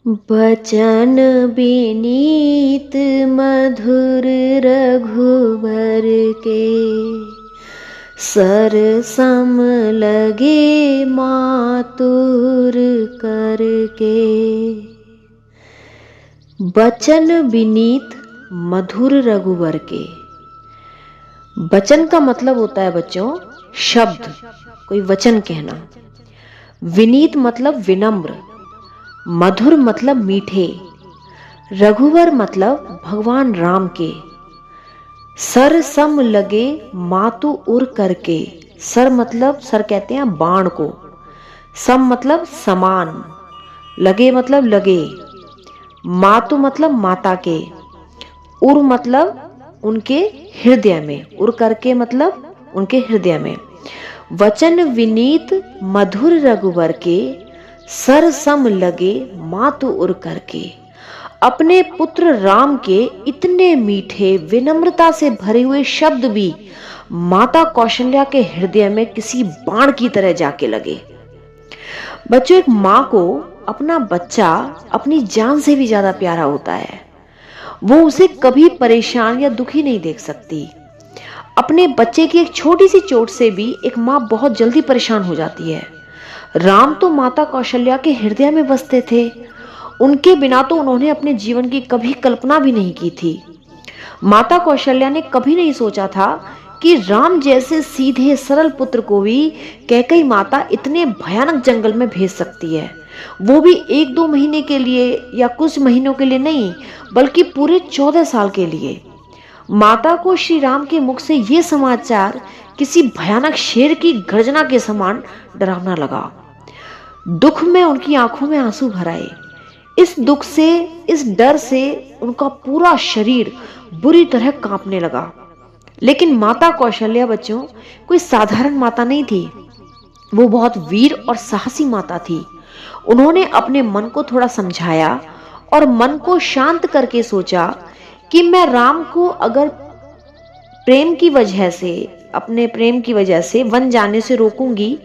बचन बिनीत मधुर रघुबर के, सर सम लगे मातुर करके। बचन विनीत मधुर रघुवर के। वचन का मतलब होता है बच्चों शब्द, कोई वचन कहना। विनीत मतलब विनम्र, मधुर मतलब मीठे, रघुवर मतलब भगवान राम के। सर सम लगे मातु उर करके। सर मतलब सर कहते हैं बाण को, सम मतलब समान, लगे मतलब लगे, मातु मतलब माता के, उर मतलब उनके हृदय में, उर करके मतलब उनके हृदय में। वचन विनीत मधुर रघुवर के, सर सम लगे मातु उर करके। अपने पुत्र राम के इतने मीठे विनम्रता से भरे हुए शब्द भी माता कौशल्या के हृदय में किसी बाण की तरह जाके लगे। बच्चों, एक माँ को अपना बच्चा अपनी जान से भी ज्यादा प्यारा होता है। वो उसे कभी परेशान या दुखी नहीं देख सकती। अपने बच्चे की एक छोटी सी चोट से भी एक माँ बहुत जल्दी परेशान हो जाती है। राम तो माता कौशल्या के हृदय में बसते थे। उनके बिना तो उन्होंने अपने जीवन की कभी कल्पना भी नहीं की थी। माता कौशल्या ने कभी नहीं सोचा था कि राम जैसे सीधे सरल पुत्र को भी कैकई माता इतने भयानक जंगल में भेज सकती है, वो भी 1-2 महीने के लिए या कुछ महीनों के लिए नहीं, बल्कि पूरे 14 साल के लिए। माता को श्री राम के मुख से ये समाचार किसी भयानक शेर की गर्जना के समान डरावना लगा। दुख में उनकी आंखों में आंसू भर आए। इस दुख से, इस डर से उनका पूरा शरीर बुरी तरह कांपने लगा। लेकिन माता कौशल्या बच्चों कोई साधारण माता नहीं थी। वो बहुत वीर और साहसी माता थी। उन्होंने अपने मन को थोड़ा समझाया और मन को शांत करके सोचा कि मैं राम को अगर प्रेम की वजह से, अपने प्रेम की वजह से वन जाने से रोकूंगी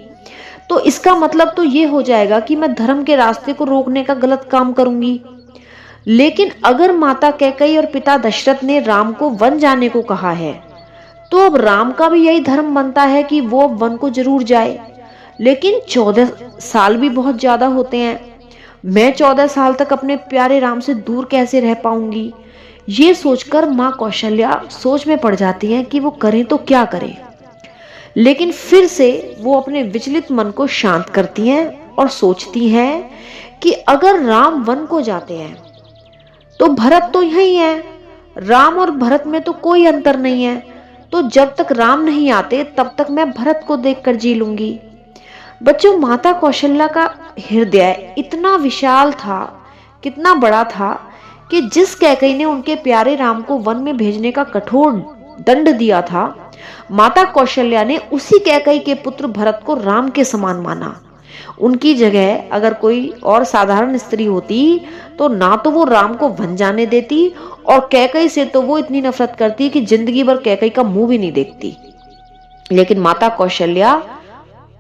तो इसका मतलब तो ये हो जाएगा कि मैं धर्म के रास्ते को रोकने का गलत काम करूंगी। लेकिन अगर माता कैकेयी और पिता दशरथ ने राम को वन जाने को कहा है, तो अब राम का भी यही धर्म बनता है कि वो वन को जरूर जाए। लेकिन 14 साल भी बहुत ज्यादा होते हैं। मैं 14 साल तक अपने प्यारे राम से दूर कैसे रह पाऊंगी? ये सोचकर माँ कौशल्या सोच में पड़ जाती हैं कि वो करें तो क्या करें। लेकिन फिर से वो अपने विचलित मन को शांत करती हैं और सोचती हैं कि अगर राम वन को जाते हैं तो भरत तो यही है। राम और भरत में तो कोई अंतर नहीं है। तो जब तक राम नहीं आते तब तक मैं भरत को देखकर जी लूंगी। बच्चों, माता कौशल्या का हृदय इतना विशाल था, कितना बड़ा था कि जिस कैकेयी ने उनके प्यारे राम को वन में भेजने का कठोर दंड दिया था, माता कौशल्या ने उसी कैकेयी के पुत्र भरत को राम के समान माना। उनकी जगह अगर कोई और साधारण स्त्री होती तो ना तो वो राम को वन जाने देती, और कैकेयी से तो वो इतनी नफरत करती कि जिंदगी भर कैकेयी का मुंह भी नहीं देखती। लेकिन माता कौशल्या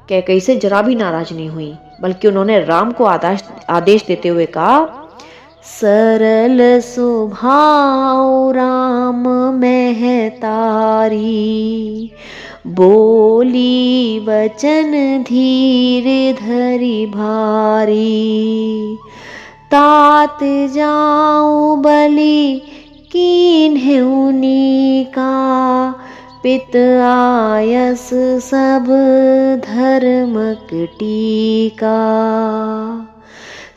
कैकेयी से जरा भी नाराज नहीं हुई, बल्कि उन्होंने राम को आदेश देते हुए कहा, सरल स्वभाव राम महतारी, बोली वचन धीर धरि भारी, तात जाऊं बलि कीन्हु नीका, पित आयस सब धर्मक टीका।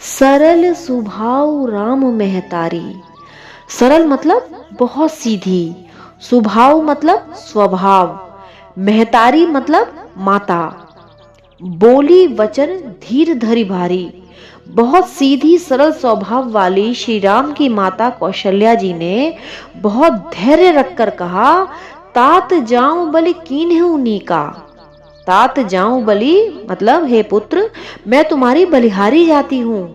सरल स्वभाव राम महतारी। सरल मतलब बहुत सीधी, स्वभाव मतलब स्वभाव, महतारी मतलब माता, बोली वचन धीर धरि भारी। बहुत सीधी सरल स्वभाव वाली श्री राम की माता कौशल्या जी ने बहुत धैर्य रखकर कहा, तात जाऊं बलि कीन्हु नीका। तात जाऊं बलि मतलब हे पुत्र, मैं तुम्हारी बलिहारी जाती हूँ।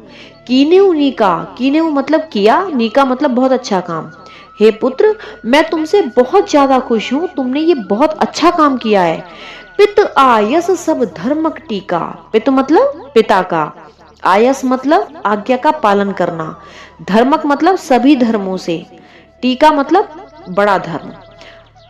कीन्हु नीका, कीन्हु मतलब किया, नीका मतलब बहुत अच्छा काम। हे पुत्र, मैं तुमसे बहुत ज्यादा खुश हूँ, तुमने ये बहुत अच्छा काम किया है। पित आयस सब धर्मक टीका। पित मतलब पिता का, आयस मतलब आज्ञा का पालन करना, धर्मक मतलब सभी धर्मों से, टीका मतलब बड़ा धर्म।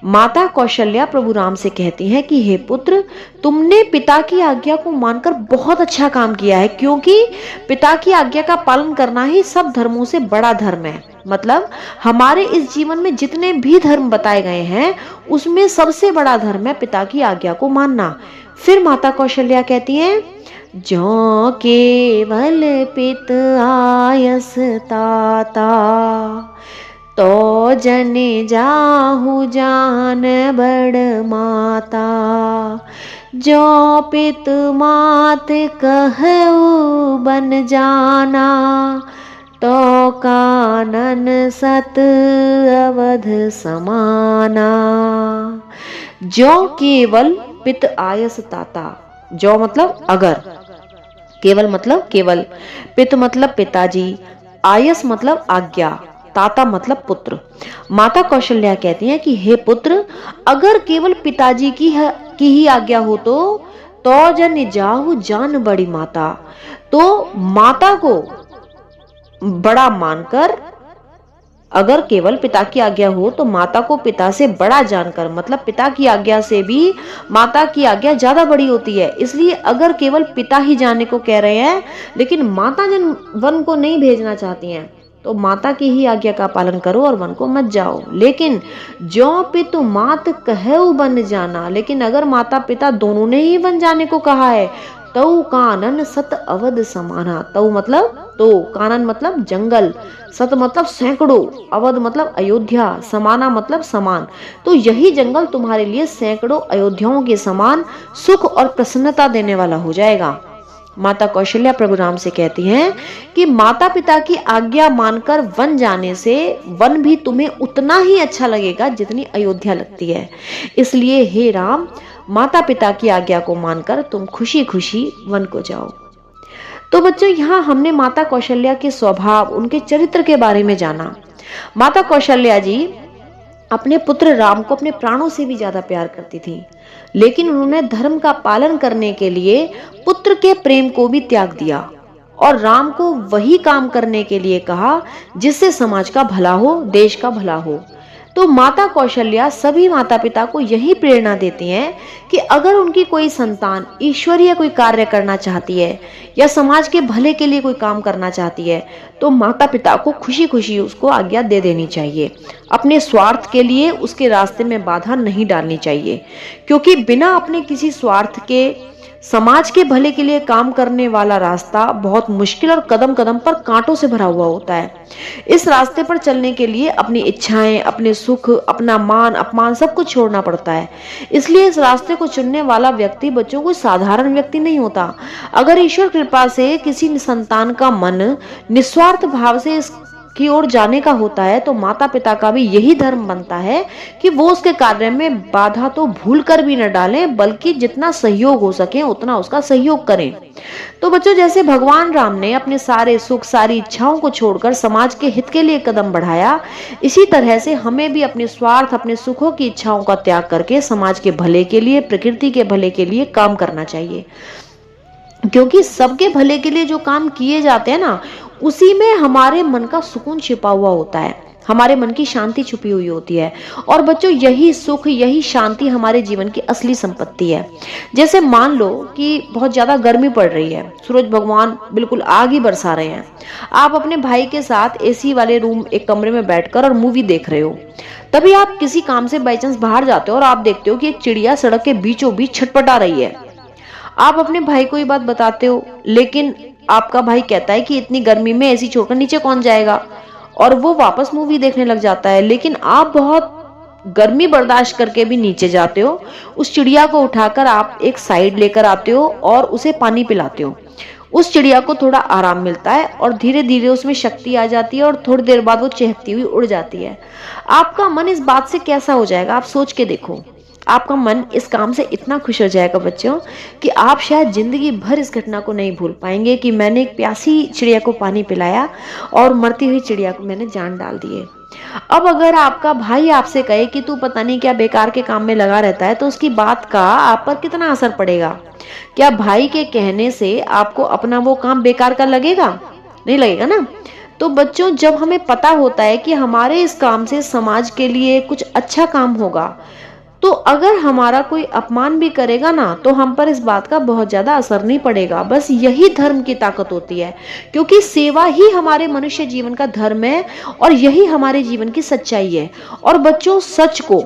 माता कौशल्या प्रभु राम से कहती हैं कि हे पुत्र, तुमने पिता की आज्ञा को मानकर बहुत अच्छा काम किया है, क्योंकि पिता की आज्ञा का पालन करना ही सब धर्मों से बड़ा धर्म है। मतलब हमारे इस जीवन में जितने भी धर्म बताए गए हैं उसमें सबसे बड़ा धर्म है पिता की आज्ञा को मानना। फिर माता कौशल्या कहती हैं, जो केवल पित आयस ताता, तो जन जाहु जान बड़ माता, जो पित मात कहु बन जाना, तो कानन सत अवध समाना। जो केवल पित आयस ताता, जो मतलब अगर, केवल मतलब केवल, पित मतलब पिताजी, आयस मतलब आज्ञा, ताता मतलब पुत्र। माता कौशल्या कहती हैं कि हे पुत्र, अगर केवल पिताजी की ही आज्ञा हो तो जन जाहु जान बड़ी माता, तो माता को बड़ा मानकर, अगर केवल पिता की आज्ञा हो तो माता को पिता से बड़ा जानकर, मतलब पिता की आज्ञा से भी माता की आज्ञा ज्यादा बड़ी होती है। इसलिए अगर केवल पिता ही जाने को कह रहे हैं लेकिन माता जन वन को नहीं भेजना चाहती हैं, तो माता की ही आज्ञा का पालन करो और वन को मत जाओ। लेकिन जो पितु मात कहु बन जाना, लेकिन अगर माता पिता दोनों ने ही वन जाने को कहा है, तऊ कानन सत अवध समाना। तऊ मतलब तो, कानन मतलब जंगल, सत मतलब सैकड़ों, अवध मतलब अयोध्या, समाना मतलब समान, तो यही जंगल तुम्हारे लिए सैकड़ों अयोध्याओं के समान सुख और प्रसन्नता देने वाला हो जाएगा। माता कौशल्या प्रभु राम से कहती हैं कि माता पिता की आज्ञा मानकर वन जाने से वन भी तुम्हें उतना ही अच्छा लगेगा जितनी अयोध्या लगती है। इसलिए हे राम, माता पिता की आज्ञा को मानकर तुम खुशी खुशी वन को जाओ। तो बच्चों, यहाँ हमने माता कौशल्या के स्वभाव, उनके चरित्र के बारे में जाना। माता कौशल्या जी अपने पुत्र राम को अपने प्राणों से भी ज्यादा प्यार करती थी, लेकिन उन्होंने धर्म का पालन करने के लिए पुत्र के प्रेम को भी त्याग दिया और राम को वही काम करने के लिए कहा जिससे समाज का भला हो, देश का भला हो। तो माता कौशल्या सभी माता पिता को यही प्रेरणा देती हैं कि अगर उनकी कोई संतान ईश्वरीय कोई कार्य करना चाहती है या समाज के भले के लिए कोई काम करना चाहती है, तो माता पिता को खुशी खुशी उसको आज्ञा दे देनी चाहिए। अपने स्वार्थ के लिए उसके रास्ते में बाधा नहीं डालनी चाहिए, क्योंकि बिना अपने किसी स्वार्थ के समाज के भले के लिए काम करने वाला रास्ता बहुत मुश्किल और कदम कदम पर कांटों से भरा हुआ होता है। इस रास्ते पर चलने के लिए अपनी इच्छाएं, अपने सुख, अपना मान अपमान सब कुछ छोड़ना पड़ता है। इसलिए इस रास्ते को चुनने वाला व्यक्ति बच्चों को साधारण व्यक्ति नहीं होता। अगर ईश्वर कृपा से किसी संतान का मन निस्वार्थ भाव से की ओर जाने का होता है, तो माता पिता का भी यही धर्म बनता है कि वो उसके कार्य में बाधा तो भूल कर भी न डालें, बल्कि जितना सहयोग हो सके उतना उसका सहयोग करें। तो बच्चों, जैसे भगवान राम ने अपने सारे सुख, सारी इच्छाओं को छोड़कर समाज के हित के लिए कदम बढ़ाया, इसी तरह से हमें भी अपने स्वार्थ, अपने सुखों की इच्छाओं का त्याग करके समाज के भले के लिए, प्रकृति के भले के लिए काम करना चाहिए। क्योंकि सबके भले के लिए जो काम किए जाते हैं ना, उसी में हमारे मन का सुकून छिपा हुआ होता है, हमारे मन की शांति छुपी हुई होती है। और बच्चों, यही सुख, यही शांति हमारे जीवन की असली संपत्ति है। जैसे मान लो कि बहुत ज्यादा गर्मी पड़ रही है, सूरज भगवान बिल्कुल आग ही बरसा रहे हैं, आप अपने भाई के साथ एसी वाले रूम, एक कमरे में बैठकर और मूवी देख रहे हो। तभी आप किसी काम से बाई चांस बाहर जाते हो और आप देखते हो कि एक चिड़िया सड़क के बीचों बीच छटपटा रही है। आप अपने भाई को ये बात बताते हो, लेकिन आपका भाई कहता है कि इतनी गर्मी में एसी छोड़कर नीचे कौन जाएगा, और वो वापस मूवी देखने लग जाता है। लेकिन आप बहुत गर्मी बर्दाश्त करके भी नीचे जाते हो, उस चिड़िया को उठाकर आप एक साइड लेकर आते हो और उसे पानी पिलाते हो। उस चिड़िया को थोड़ा आराम मिलता है और धीरे धीरे उसमें शक्ति आ जाती है और थोड़ी देर बाद वो चहकती हुई उड़ जाती है। आपका मन इस बात से कैसा हो जाएगा, आप सोच के देखो। आपका मन इस काम से इतना खुश हो जाएगा बच्चों कि आप शायद जिंदगी भर इस घटना को नहीं भूल पाएंगे कि मैंने एक प्यासी चिड़िया को पानी पिलाया और मरती हुई चिड़िया को मैंने जान डाल दी है। अब अगर आपका भाई आपसे कहे कि तू पता नहीं क्या बेकार के काम में लगा रहता है, तो उसकी बात का आप पर कितना असर पड़ेगा। क्या भाई के कहने से आपको अपना वो काम बेकार का लगेगा? नहीं लगेगा ना। तो बच्चों, जब हमें पता होता है कि हमारे इस काम से समाज के लिए कुछ अच्छा काम होगा, तो अगर हमारा कोई अपमान भी करेगा ना, तो हम पर इस बात का बहुत ज्यादा असर नहीं पड़ेगा। बस यही धर्म की ताकत होती है, क्योंकि सेवा ही हमारे मनुष्य जीवन का धर्म है और यही हमारे जीवन की सच्चाई है। और बच्चों, सच को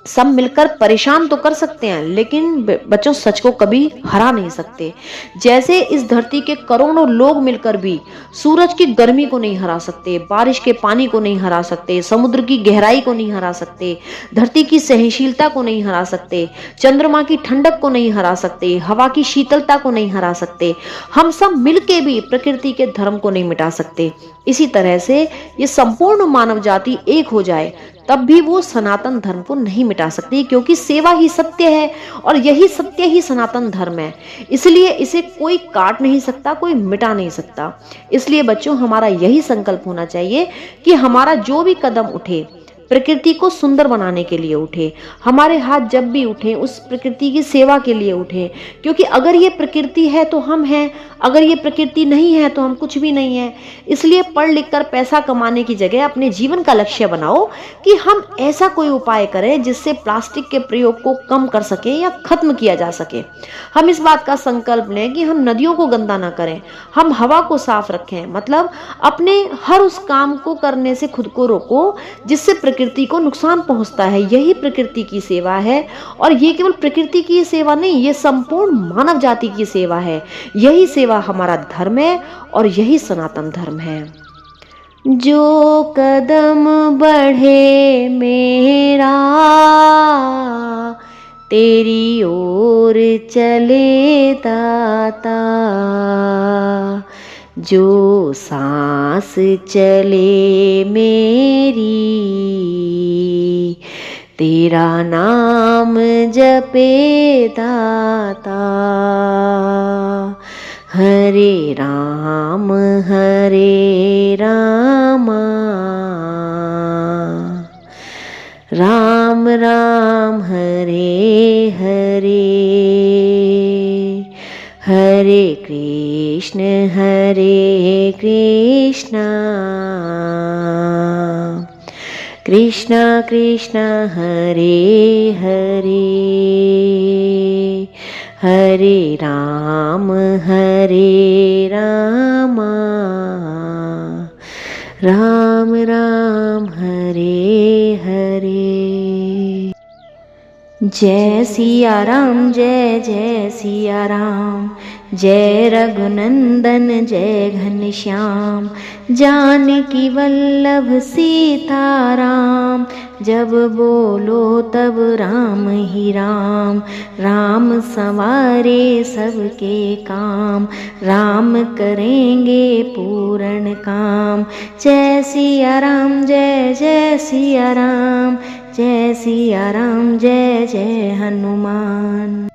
सब मिलकर परेशान तो कर सकते हैं, लेकिन बच्चों सच को कभी हरा नहीं सकते। जैसे इस धरती के करोड़ों लोग मिलकर भी सूरज की गर्मी को नहीं हरा सकते, बारिश के पानी को नहीं हरा सकते, समुद्र की गहराई को नहीं हरा सकते, धरती की सहनशीलता को नहीं हरा सकते, चंद्रमा की ठंडक को नहीं हरा सकते, हवा की शीतलता को नहीं हरा सकते, हम सब मिलके भी प्रकृति के धर्म को नहीं मिटा सकते। इसी तरह से ये संपूर्ण मानव जाति एक हो जाए, तब भी वो सनातन धर्म को नहीं मिटा सकती, क्योंकि सेवा ही सत्य है और यही सत्य ही सनातन धर्म है। इसलिए इसे कोई काट नहीं सकता, कोई मिटा नहीं सकता। इसलिए बच्चों, हमारा यही संकल्प होना चाहिए कि हमारा जो भी कदम उठे प्रकृति को सुंदर बनाने के लिए उठे। हमारे हाथ जब भी उठे उस प्रकृति की सेवा के लिए उठे, क्योंकि अगर ये प्रकृति है तो हम हैं, अगर ये प्रकृति नहीं है तो हम कुछ भी नहीं है। इसलिए पढ़ लिख कर पैसा कमाने की जगह अपने जीवन का लक्ष्य बनाओ कि हम ऐसा कोई उपाय करें जिससे प्लास्टिक के प्रयोग को कम कर सके या खत्म किया जा सके। हम इस बात का संकल्प लें कि हम नदियों को गंदा ना करें, हम हवा को साफ रखें, मतलब अपने हर उस काम को करने से खुद को रोको जिससे प्रकृति को नुकसान पहुंचता है। यही प्रकृति की सेवा है, और ये केवल प्रकृति की सेवा नहीं, ये संपूर्ण मानव जाति की सेवा है। यही सेवा हमारा धर्म है और यही सनातन धर्म है। जो कदम बढ़े मेरा तेरी ओर चले दाता, जो सांस चले मेरी तेरा नाम जपे दाता। हरे राम राम राम हरे हरे, हरे कृष्ण कृष्ण कृष्ण हरे हरे, हरे राम राम राम हरे हरे। जय सिया राम, जय जय सिया राम, जय रघुनंदन जय घनश्याम, जानकी वल्लभ सीताराम, जब बोलो तब राम ही राम, राम संवारे सबके काम, राम करेंगे पूर्ण काम। जय सिया राम, जय जय सिया राम, जय सिया राम, जय जय हनुमान।